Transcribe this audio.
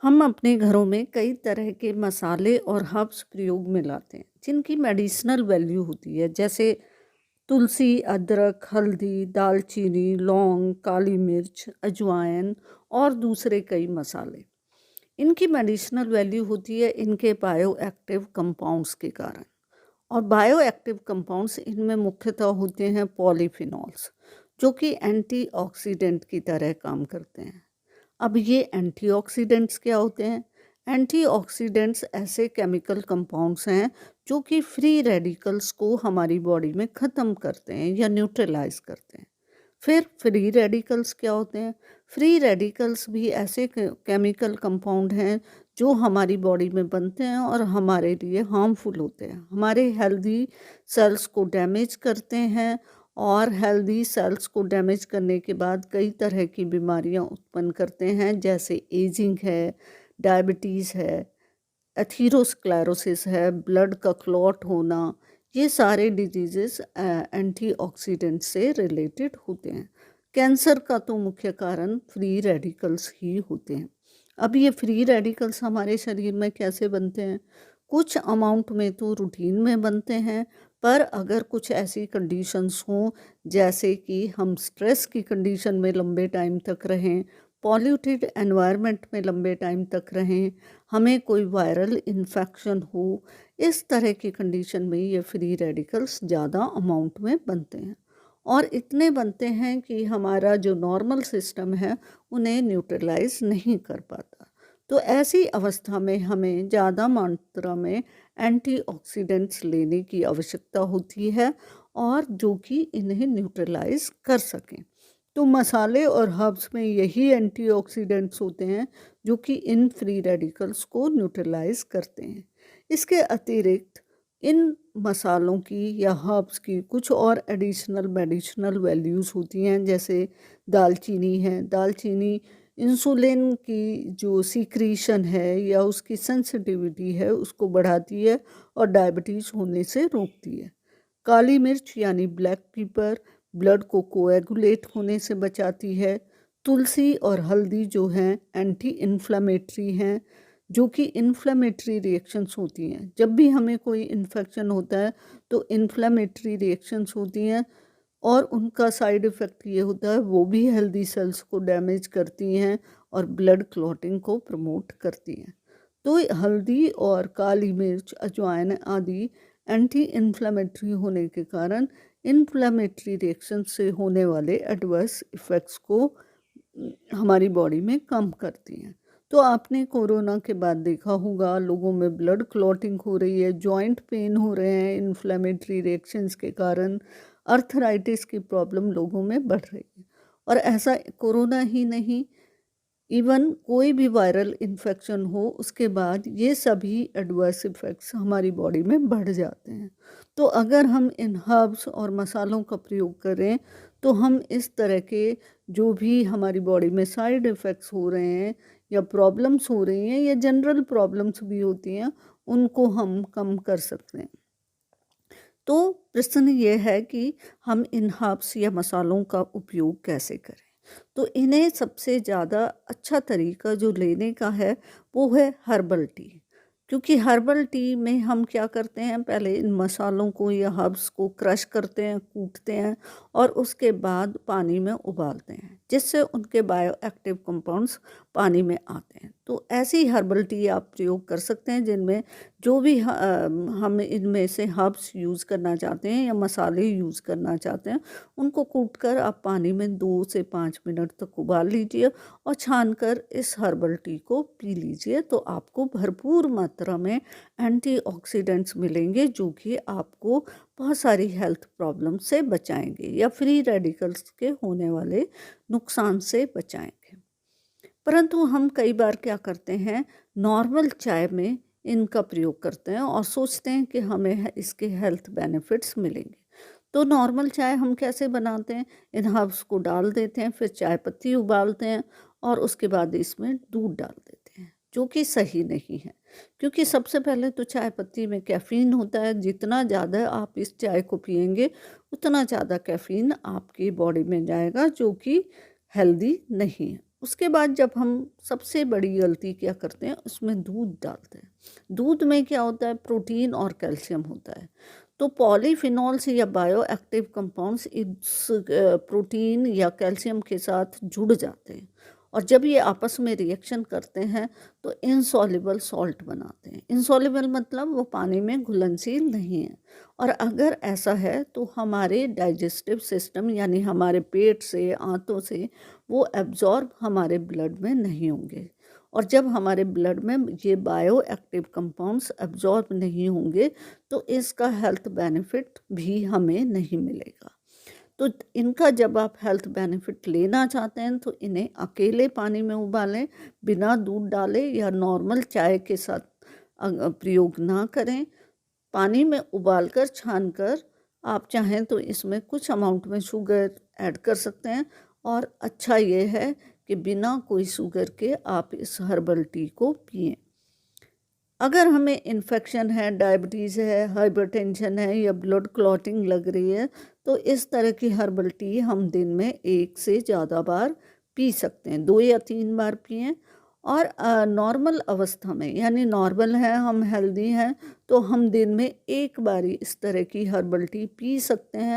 हम अपने घरों में कई तरह के मसाले और हर्ब्स प्रयोग में लाते हैं जिनकी मेडिसिनल वैल्यू होती है, जैसे तुलसी, अदरक, हल्दी, दालचीनी, लौंग, काली मिर्च, अजवाइन और दूसरे कई मसाले। इनकी मेडिसिनल वैल्यू होती है इनके बायो एक्टिव कंपाउंड्स के कारण। और बायो एक्टिव कंपाउंड्स इनमें मुख्यतः होते हैं पॉलीफिनॉल्स, जो कि एंटीऑक्सीडेंट की तरह काम करते हैं। अब ये एंटीऑक्सीडेंट्स क्या होते हैं? एंटीऑक्सीडेंट्स ऐसे केमिकल कंपाउंड्स हैं जो कि फ्री रेडिकल्स को हमारी बॉडी में ख़त्म करते हैं या न्यूट्रलाइज करते हैं। फिर फ्री रेडिकल्स क्या होते हैं? फ्री रेडिकल्स भी ऐसे केमिकल कंपाउंड हैं जो हमारी बॉडी में बनते हैं और हमारे लिए हार्मफुल होते हैं, हमारे हेल्दी सेल्स को डैमेज करते हैं। और हेल्दी सेल्स को डैमेज करने के बाद कई तरह की बीमारियां उत्पन्न करते हैं, जैसे एजिंग है, डायबिटीज़ है, एथीरोस्क्लेरोसिस है, ब्लड का क्लॉट होना। ये सारे डिजीज़ेस एंटीऑक्सीडेंट से रिलेटेड होते हैं। कैंसर का तो मुख्य कारण फ्री रेडिकल्स ही होते हैं। अब ये फ्री रेडिकल्स हमारे शरीर में कैसे बनते हैं? कुछ अमाउंट में तो रूटीन में बनते हैं, पर अगर कुछ ऐसी कंडीशंस हों, जैसे कि हम स्ट्रेस की कंडीशन में लंबे टाइम तक रहें, पॉल्यूटेड एनवायरनमेंट में लंबे टाइम तक रहें, हमें कोई वायरल इन्फेक्शन हो, इस तरह की कंडीशन में ये फ्री रेडिकल्स ज़्यादा अमाउंट में बनते हैं। और इतने बनते हैं कि हमारा जो नॉर्मल सिस्टम है उन्हें न्यूट्रलाइज नहीं कर पाता। तो ऐसी अवस्था में हमें ज़्यादा मात्रा में एंटीऑक्सीडेंट्स लेने की आवश्यकता होती है, और जो कि इन्हें न्यूट्रलाइज कर सकें। तो मसाले और हर्ब्स में यही एंटीऑक्सीडेंट्स होते हैं जो कि इन फ्री रेडिकल्स को न्यूट्रलाइज करते हैं। इसके अतिरिक्त इन मसालों की या हर्ब्स की कुछ और एडिशनल मेडिसिनल वैल्यूज़ होती हैं, जैसे दालचीनी है। दालचीनी इंसुलिन की जो सीक्रीशन है या उसकी सेंसिटिविटी है उसको बढ़ाती है और डायबिटीज़ होने से रोकती है। काली मिर्च यानी ब्लैक पेपर ब्लड को कोएगुलेट होने से बचाती है। तुलसी और हल्दी जो हैं एंटी इन्फ्लेमेटरी हैं, जो कि इन्फ्लेमेटरी रिएक्शंस होती हैं। जब भी हमें कोई इन्फेक्शन होता है तो इन्फ्लेमेटरी रिएक्शंस होती हैं, और उनका साइड इफ़ेक्ट ये होता है वो भी हेल्दी सेल्स को डैमेज करती हैं और ब्लड क्लॉटिंग को प्रमोट करती हैं। तो हल्दी और काली मिर्च, अजवाइन आदि एंटी इन्फ्लेमेटरी होने के कारण इन्फ्लेमेटरी रिएक्शन से होने वाले एडवर्स इफ़ेक्ट्स को हमारी बॉडी में कम करती हैं। तो आपने कोरोना के बाद देखा होगा लोगों में ब्लड क्लॉटिंग हो रही है, जॉइंट पेन हो रहे हैं इन्फ्लेमेटरी रिएक्शंस के कारण, अर्थराइटिस की प्रॉब्लम लोगों में बढ़ रही है। और ऐसा कोरोना ही नहीं, इवन कोई भी वायरल इन्फेक्शन हो उसके बाद ये सभी एडवर्स इफ़ेक्ट्स हमारी बॉडी में बढ़ जाते हैं। तो अगर हम इन हर्ब्स और मसालों का प्रयोग करें तो हम इस तरह के जो भी हमारी बॉडी में साइड इफ़ेक्ट्स हो रहे हैं या प्रॉब्लम्स हो रही हैं या जनरल प्रॉब्लम्स भी होती हैं, उनको हम कम कर सकते हैं। तो प्रश्न ये है कि हम इन हर्ब्स या मसालों का उपयोग कैसे करें? तो इन्हें सबसे ज़्यादा अच्छा तरीका जो लेने का है वो है हर्बल टी। क्योंकि हर्बल टी में हम क्या करते हैं, पहले इन मसालों को या हर्ब्स को क्रश करते हैं, कूटते हैं और उसके बाद पानी में उबालते हैं, जिससे उनके बायो एक्टिव कंपाउंड्स पानी में आते हैं। तो ऐसी हर्बल टी आप प्रयोग कर सकते हैं जिनमें जो भी हम इनमें से हर्ब्स यूज़ करना चाहते हैं या मसाले यूज़ करना चाहते हैं, उनको कूट कर आप पानी में 2 से 5 मिनट तक उबाल लीजिए और छानकर इस हर्बल टी को पी लीजिए। तो आपको भरपूर मात्रा में एंटीऑक्सीडेंट्स मिलेंगे जो कि आपको बहुत सारी हेल्थ प्रॉब्लम से बचाएंगे या फ्री रेडिकल्स के होने वाले नुकसान से बचाएंगे। परंतु हम कई बार क्या करते हैं, नॉर्मल चाय में इनका प्रयोग करते हैं और सोचते हैं कि हमें इसके हेल्थ बेनिफिट्स मिलेंगे। तो नॉर्मल चाय हम कैसे बनाते हैं, इन हर्ब्स को डाल देते हैं, फिर चाय पत्ती उबालते हैं और उसके बाद इसमें दूध डाल देते हैं, जो कि सही नहीं है। क्योंकि सबसे पहले तो चाय पत्ती में कैफ़ीन होता है, जितना ज़्यादा आप इस चाय को पिएंगे उतना ज़्यादा कैफ़ीन आपकी बॉडी में जाएगा, जो कि हेल्दी नहीं है। उसके बाद जब हम सबसे बड़ी गलती क्या करते हैं, उसमें दूध डालते हैं। दूध में क्या होता है, प्रोटीन और कैल्शियम होता है। तो पॉलीफिनॉल्स या बायोएक्टिव कंपाउंड्स इस प्रोटीन या कैल्शियम के साथ जुड़ जाते हैं, और जब ये आपस में रिएक्शन करते हैं तो इनसॉल्युबल सॉल्ट बनाते हैं। इनसॉल्युबल मतलब वो पानी में घुलनशील नहीं है। और अगर ऐसा है तो हमारे डाइजेस्टिव सिस्टम यानी हमारे पेट से, आंतों से वो एब्जॉर्ब हमारे ब्लड में नहीं होंगे। और जब हमारे ब्लड में ये बायो एक्टिव कंपाउंड्स एब्जॉर्ब नहीं होंगे तो इसका हेल्थ बेनिफिट भी हमें नहीं मिलेगा। तो इनका जब आप हेल्थ बेनिफिट लेना चाहते हैं तो इन्हें अकेले पानी में उबालें, बिना दूध डाले या नॉर्मल चाय के साथ प्रयोग ना करें। पानी में उबालकर छानकर आप चाहें तो इसमें कुछ अमाउंट में शुगर ऐड कर सकते हैं। और अच्छा ये है कि बिना कोई शुगर के आप इस हर्बल टी को पिएं। अगर हमें इन्फेक्शन है, डायबिटीज़ है, हाइपरटेंशन है या ब्लड क्लॉटिंग लग रही है तो इस तरह की हर्बल टी हम दिन में 1 से ज़्यादा बार पी सकते हैं, 2 या 3 बार पिएं। और नॉर्मल अवस्था में यानी नॉर्मल है, हम हेल्दी हैं, तो हम दिन में 1 बार ही इस तरह की हर्बल टी पी सकते हैं।